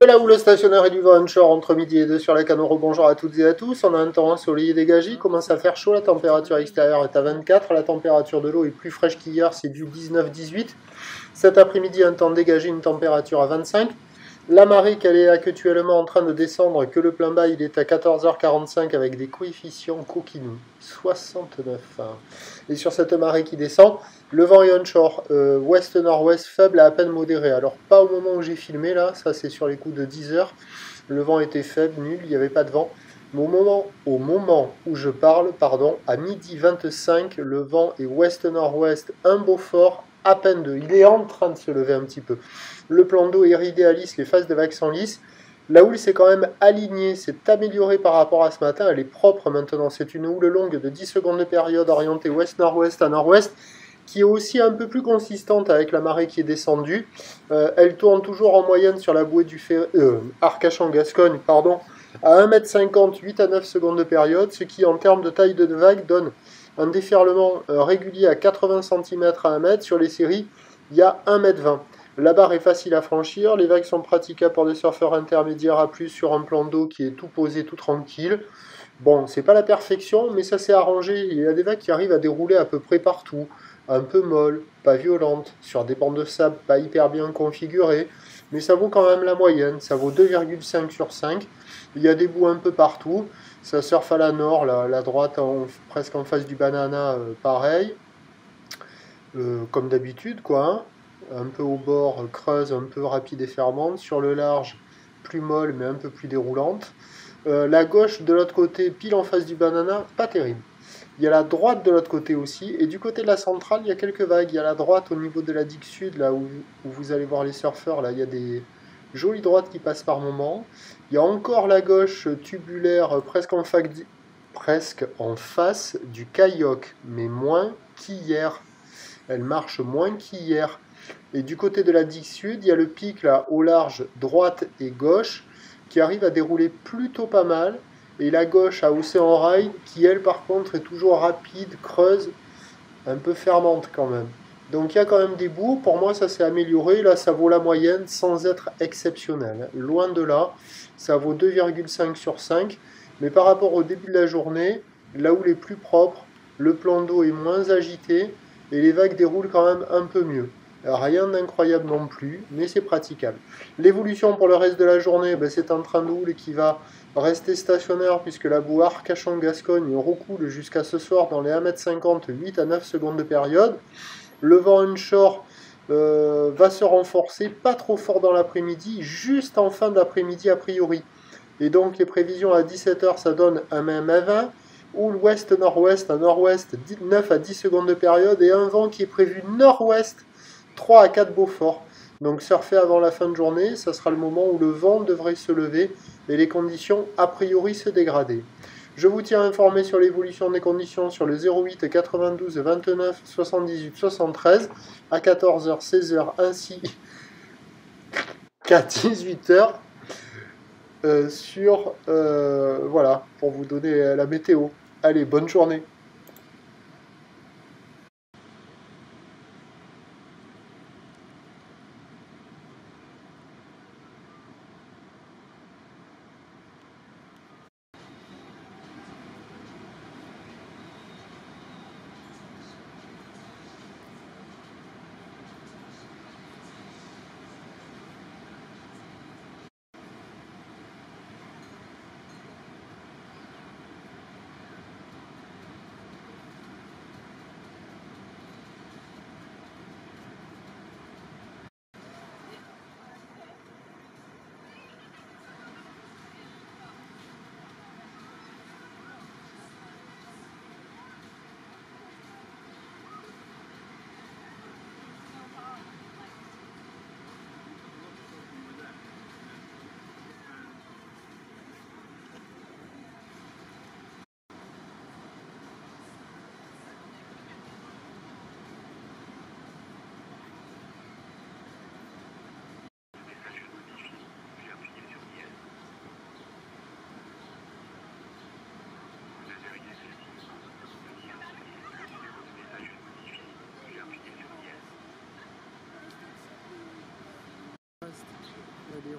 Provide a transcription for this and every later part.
De la houle stationnaire et du vent onshore entre midi et 2 sur la canot. Bonjour à toutes et à tous. On a un temps ensoleillé et dégagé. Il commence à faire chaud. La température extérieure est à 24. La température de l'eau est plus fraîche qu'hier. C'est du 19-18. Cet après-midi, un temps dégagé, une température à 25. La marée qu'elle est actuellement en train de descendre, que le plein bas il est à 14h45 avec des coefficients coquinous, 69. Et sur cette marée qui descend, le vent est onshore, ouest-nord-ouest faible à peine modéré. Alors pas au moment où j'ai filmé là, ça c'est sur les coups de 10h. Le vent était faible, nul, il n'y avait pas de vent. Mais au moment où je parle, pardon, à midi 25, le vent est ouest-nord-ouest, un beau fort, à peine 2. Il est en train de se lever un petit peu. Le plan d'eau est ridé à lisse, les phases de vagues sont lisses. La houle s'est quand même alignée, s'est améliorée par rapport à ce matin, elle est propre maintenant. C'est une houle longue de 10 secondes de période orientée ouest-nord-ouest à nord-ouest, qui est aussi un peu plus consistante avec la marée qui est descendue. Elle tourne toujours en moyenne sur la bouée du Arcachon-Gascogne, à 1,50 m, 8 à 9 secondes de période, ce qui en termes de taille de vague donne un déferlement régulier à 80 cm à 1 m. Sur les séries, il y a 1,20 m. La barre est facile à franchir, les vagues sont praticables pour des surfeurs intermédiaires à plus sur un plan d'eau qui est tout posé, tout tranquille. Bon, c'est pas la perfection, mais ça s'est arrangé. Il y a des vagues qui arrivent à dérouler à peu près partout. Un peu molles, pas violentes, sur des bancs de sable pas hyper bien configurées, mais ça vaut quand même la moyenne. Ça vaut 2,5 sur 5. Il y a des bouts un peu partout. Ça surfe à la nord, la droite presque en face du banana, pareil. Comme d'habitude, quoi. Hein. Un peu au bord, creuse, un peu rapide et fermante. Sur le large, plus molle, mais un peu plus déroulante. La gauche, de l'autre côté, pile en face du banana, pas terrible. Il y a la droite de l'autre côté aussi. Et du côté de la centrale, il y a quelques vagues. Il y a la droite au niveau de la digue sud, là où vous allez voir les surfeurs. Là, il y a des jolies droites qui passent par moment. Il y a encore la gauche tubulaire, presque en face du kayak, mais moins qu'hier. Elle marche moins qu'hier. Et du côté de la digue sud, il y a le pic là au large, droite et gauche, qui arrive à dérouler plutôt pas mal. Et la gauche à Océan Rail, qui elle par contre est toujours rapide, creuse, un peu fermante quand même. Donc il y a quand même des bouts. Pour moi, ça s'est amélioré. Là, ça vaut la moyenne sans être exceptionnel. Loin de là, ça vaut 2,5 sur 5. Mais par rapport au début de la journée, là où les plus propres, le plan d'eau est moins agité et les vagues déroulent quand même un peu mieux. Rien d'incroyable non plus, mais c'est praticable. L'évolution pour le reste de la journée, c'est un train de houle qui va rester stationnaire puisque la boue Arcachon-Gascogne recoule jusqu'à ce soir dans les 1,50 m, 8 à 9 secondes de période. Le vent onshore va se renforcer, pas trop fort dans l'après-midi, juste en fin d'après-midi a priori. Et donc les prévisions à 17h, ça donne un même à 20, ou l'ouest-nord-ouest, à nord-ouest, 9 à 10 secondes de période, et un vent qui est prévu nord-ouest, 3 à 4 Beaufort. Donc surfer avant la fin de journée, ça sera le moment où le vent devrait se lever et les conditions a priori se dégrader. Je vous tiens informé sur l'évolution des conditions sur le 08 92 29 78 73 à 14h, 16h ainsi qu'à 18h voilà, pour vous donner la météo. Allez, bonne journée.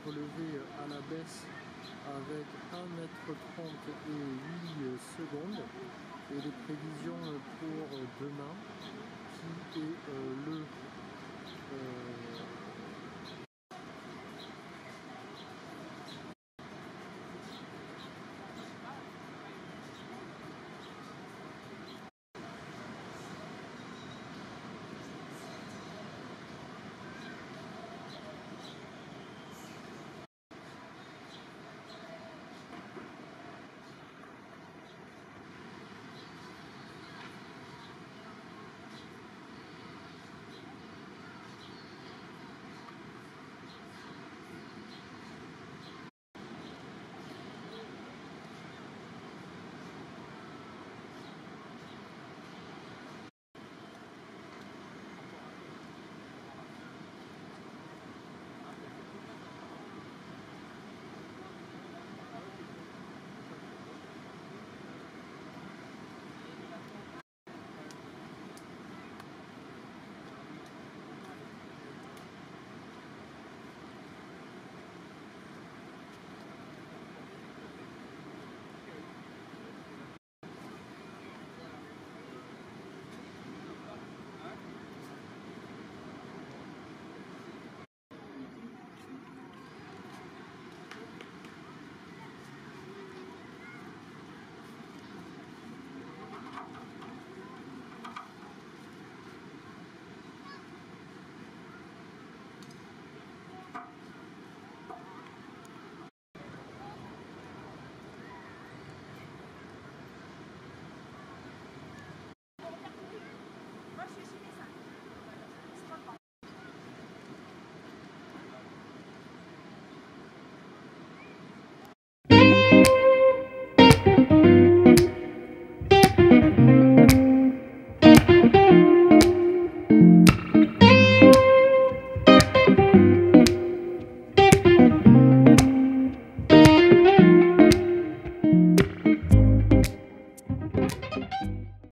relevé à la baisse avec 1,30 m et 8 secondes. Et les prévisions pour demain, qui est le